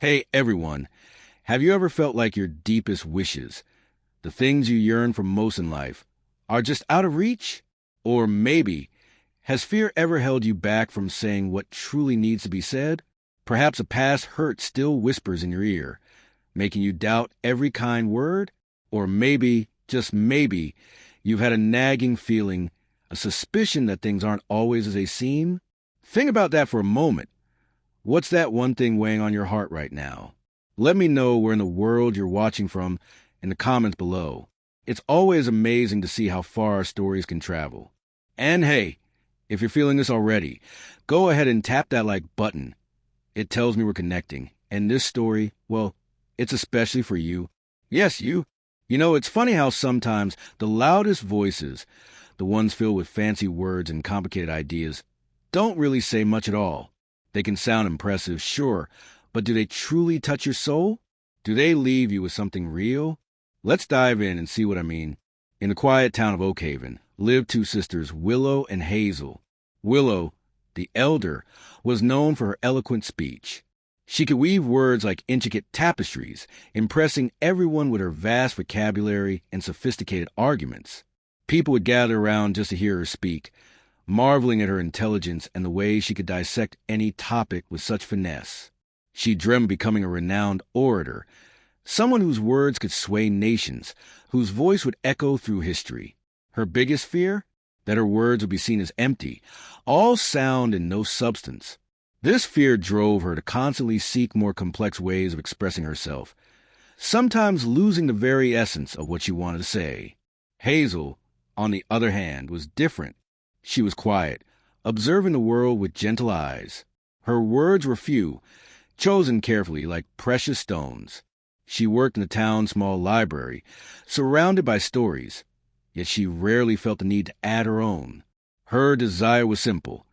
Hey, everyone. Have you ever felt like your deepest wishes, the things you yearn for most in life, are just out of reach? Or maybe, has fear ever held you back from saying what truly needs to be said? Perhaps a past hurt still whispers in your ear, making you doubt every kind word? Or maybe, just maybe, you've had a nagging feeling, a suspicion that things aren't always as they seem? Think about that for a moment. What's that one thing weighing on your heart right now? Let me know where in the world you're watching from in the comments below. It's always amazing to see how far our stories can travel. And hey, if you're feeling this already, go ahead and tap that like button. It tells me we're connecting. And this story, well, it's especially for you. Yes, you. You know, it's funny how sometimes the loudest voices, the ones filled with fancy words and complicated ideas, don't really say much at all. They can sound impressive, sure, but do they truly touch your soul? Do they leave you with something real? Let's dive in and see what I mean. In the quiet town of Oakhaven lived two sisters, Willow and Hazel. Willow, the elder, was known for her eloquent speech. She could weave words like intricate tapestries, impressing everyone with her vast vocabulary and sophisticated arguments. People would gather around just to hear her speak, marveling at her intelligence and the way she could dissect any topic with such finesse. She dreamed of becoming a renowned orator, someone whose words could sway nations, whose voice would echo through history. Her biggest fear? That her words would be seen as empty, all sound and no substance. This fear drove her to constantly seek more complex ways of expressing herself, sometimes losing the very essence of what she wanted to say. Hazel, on the other hand, was different. She was quiet, observing the world with gentle eyes. Her words were few, chosen carefully like precious stones. She worked in the town's small library, surrounded by stories, yet she rarely felt the need to add her own. Her desire was simple: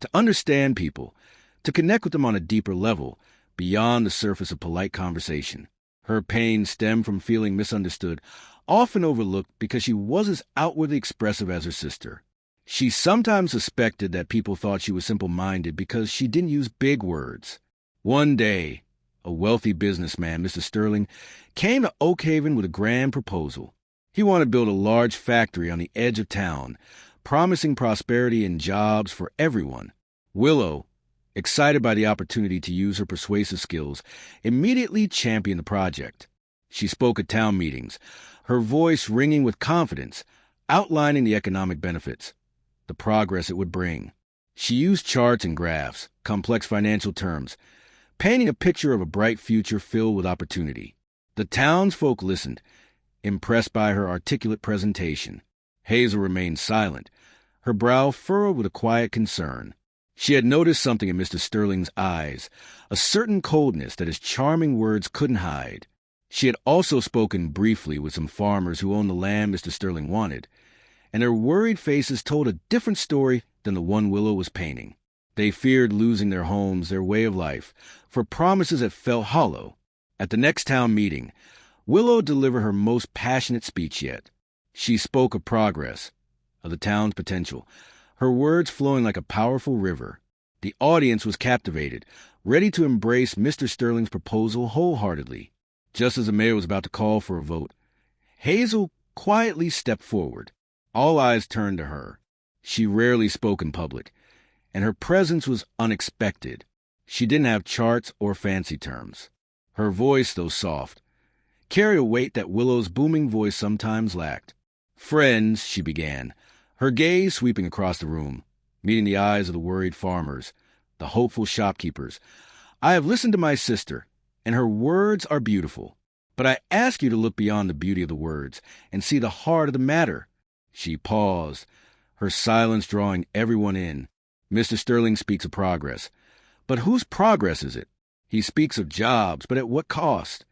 to understand people, to connect with them on a deeper level, beyond the surface of polite conversation. Her pain stemmed from feeling misunderstood, often overlooked because she wasn't as outwardly expressive as her sister. She sometimes suspected that people thought she was simple-minded because she didn't use big words. One day, a wealthy businessman, Mr. Sterling, came to Oakhaven with a grand proposal. He wanted to build a large factory on the edge of town, promising prosperity and jobs for everyone. Willow, excited by the opportunity to use her persuasive skills, immediately championed the project. She spoke at town meetings, her voice ringing with confidence, outlining the economic benefits, the progress it would bring. She used charts and graphs, complex financial terms, painting a picture of a bright future filled with opportunity. The townsfolk listened, impressed by her articulate presentation. Hazel remained silent, her brow furrowed with a quiet concern. She had noticed something in Mr. Sterling's eyes, a certain coldness that his charming words couldn't hide. She had also spoken briefly with some farmers who owned the land Mr. Sterling wanted, and their worried faces told a different story than the one Willow was painting. They feared losing their homes, their way of life, for promises that felt hollow. At the next town meeting, Willow delivered her most passionate speech yet. She spoke of progress, of the town's potential, her words flowing like a powerful river. The audience was captivated, ready to embrace Mr. Sterling's proposal wholeheartedly. Just as the mayor was about to call for a vote, Hazel quietly stepped forward. All eyes turned to her. She rarely spoke in public, and her presence was unexpected. She didn't have charts or fancy terms. Her voice, though soft, carried a weight that Willow's booming voice sometimes lacked. "Friends," she began, her gaze sweeping across the room, meeting the eyes of the worried farmers, the hopeful shopkeepers. "I have listened to my sister, and her words are beautiful. But I ask you to look beyond the beauty of the words and see the heart of the matter." She paused, her silence drawing everyone in. Mr. Sterling speaks of progress. But whose progress is it? He speaks of jobs, but at what cost?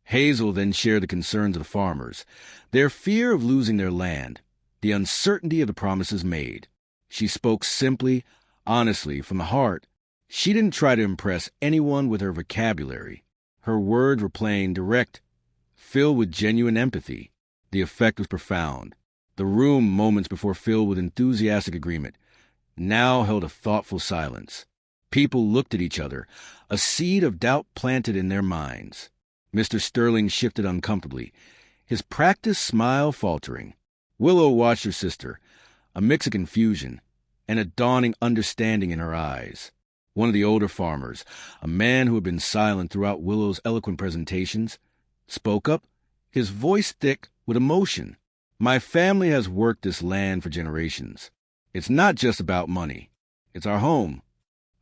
Hazel then shared the concerns of the farmers, their fear of losing their land, the uncertainty of the promises made. She spoke simply, honestly, from the heart. She didn't try to impress anyone with her vocabulary. Her words were plain, direct, filled with genuine empathy. The effect was profound. The room, moments before filled with enthusiastic agreement, now held a thoughtful silence. People looked at each other, a seed of doubt planted in their minds. Mr. Sterling shifted uncomfortably, his practiced smile faltering. Willow watched her sister, a mix of confusion and a dawning understanding in her eyes. One of the older farmers, a man who had been silent throughout Willow's eloquent presentations, spoke up, his voice thick with emotion. "My family has worked this land for generations. It's not just about money. It's our home."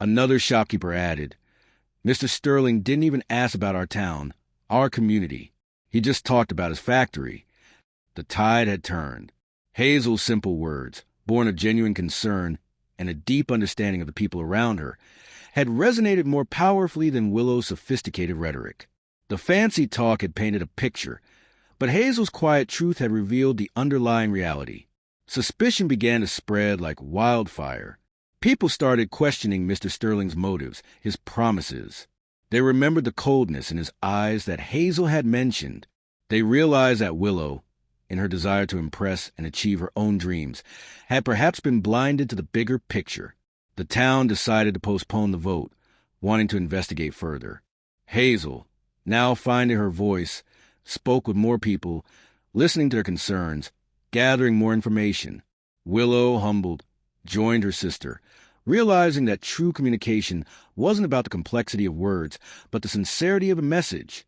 Another shopkeeper added, "Mr. Sterling didn't even ask about our town, our community. He just talked about his factory." The tide had turned. Hazel's simple words, born of genuine concern and a deep understanding of the people around her, had resonated more powerfully than Willow's sophisticated rhetoric. The fancy talk had painted a picture, but Hazel's quiet truth had revealed the underlying reality. Suspicion began to spread like wildfire. People started questioning Mr. Sterling's motives, his promises. They remembered the coldness in his eyes that Hazel had mentioned. They realized that Willow, in her desire to impress and achieve her own dreams, had perhaps been blinded to the bigger picture. The town decided to postpone the vote, wanting to investigate further. Hazel, now finding her voice, spoke with more people, listening to their concerns, gathering more information. Willow, humbled, joined her sister, realizing that true communication wasn't about the complexity of words, but the sincerity of a message.